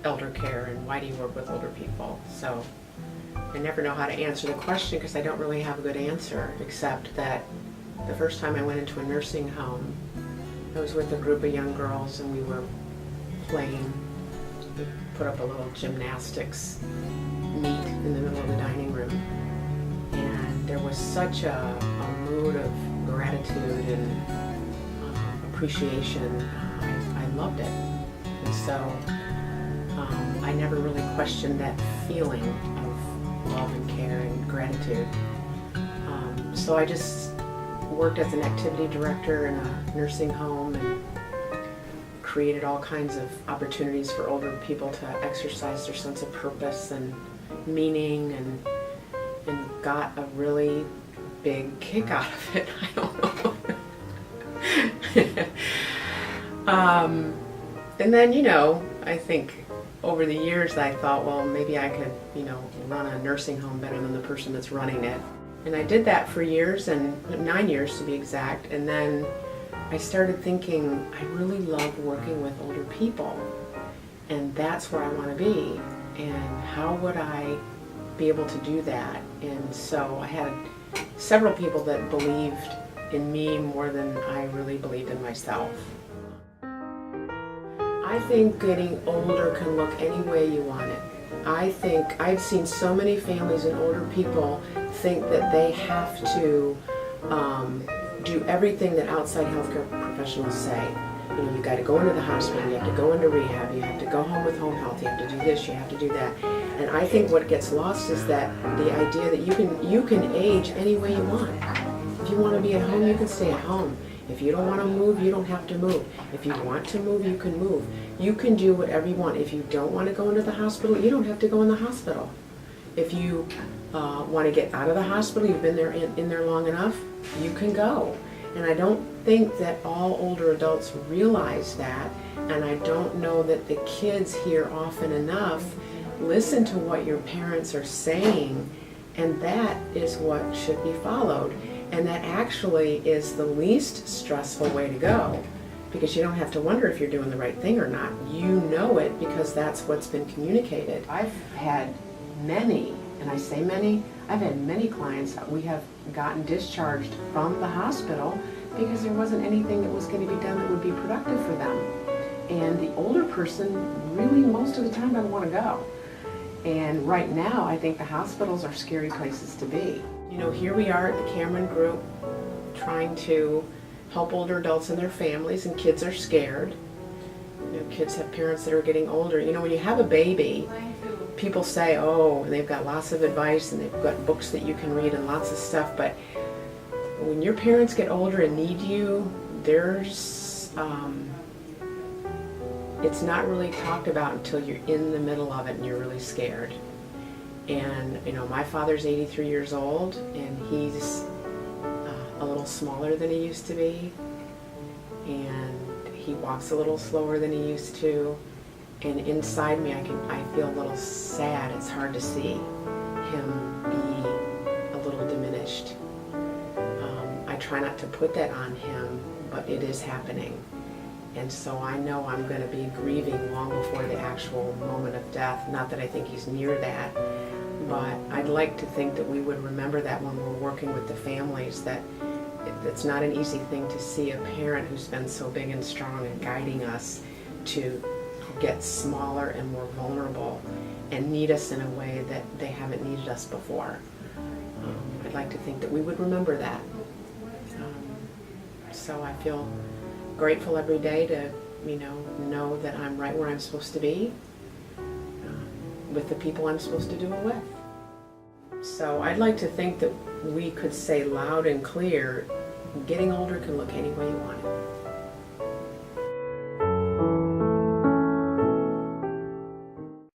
elder care and why do you work with older people? So I never know how to answer the question because I don't really have a good answer, except that the first time I went into a nursing home, I was with a group of young girls and we were playing. We put up a little gymnastics meet in the middle of the dining room. And there was such a mood of gratitude and appreciation. I loved it. And so I never really questioned that feeling of love and care and gratitude. So I just worked as an activity director in a nursing home and created all kinds of opportunities for older people to exercise their sense of purpose and meaning, and got a really big kick out of it. I don't know. And then, I think over the years I thought, well, maybe I could, run a nursing home better than the person that's running it. And I did that for years, and 9 years to be exact. And then I started thinking, I really love working with older people, and that's where I want to be. And how would I be able to do that? And so I had several people that believed in me more than I really believed in myself. I think getting older can look any way you want it. I think I've seen so many families and older people think that they have to do everything that outside healthcare professionals say. You got to go into the hospital, you have to go into rehab, you have to go home with home health, you have to do this, you have to do that. And I think what gets lost is that the idea that you can age any way you want. If you want to be at home, you can stay at home. If you don't want to move, you don't have to move. If you want to move, you can move. You can do whatever you want. If you don't want to go into the hospital, you don't have to go in the hospital. If you want to get out of the hospital, you've been there in there long enough, you can go. And I don't think that all older adults realize that, and I don't know that the kids here often enough listen to what your parents are saying, and that is what should be followed. And that actually is the least stressful way to go, because you don't have to wonder if you're doing the right thing or not. You know it because that's what's been communicated. I've had many, and I say many, I've had many clients that we have gotten discharged from the hospital because there wasn't anything that was going to be done that would be productive for them. And the older person really most of the time doesn't want to go. And right now I think the hospitals are scary places to be. Here we are at the Cameron Group trying to help older adults and their families, and kids are scared. Kids have parents that are getting older. When you have a baby, people say, oh, they've got lots of advice and they've got books that you can read and lots of stuff, but when your parents get older and need you, there's it's not really talked about until you're in the middle of it and you're really scared. And my father's 83 years old, and he's a little smaller than he used to be, and he walks a little slower than he used to, and inside me I feel a little sad. It's hard to see him be a little diminished. I try not to put that on him, but it is happening. And so I know I'm going to be grieving long before the actual moment of death. Not that I think he's near that, but I'd like to think that we would remember that when we're working with the families, that it's not an easy thing to see a parent who's been so big and strong and guiding us to get smaller and more vulnerable and need us in a way that they haven't needed us before. I'd like to think that we would remember that. So I feel grateful every day to know that I'm right where I'm supposed to be with the people I'm supposed to do it with. So I'd like to think that we could say loud and clear, getting older can look any way you want it.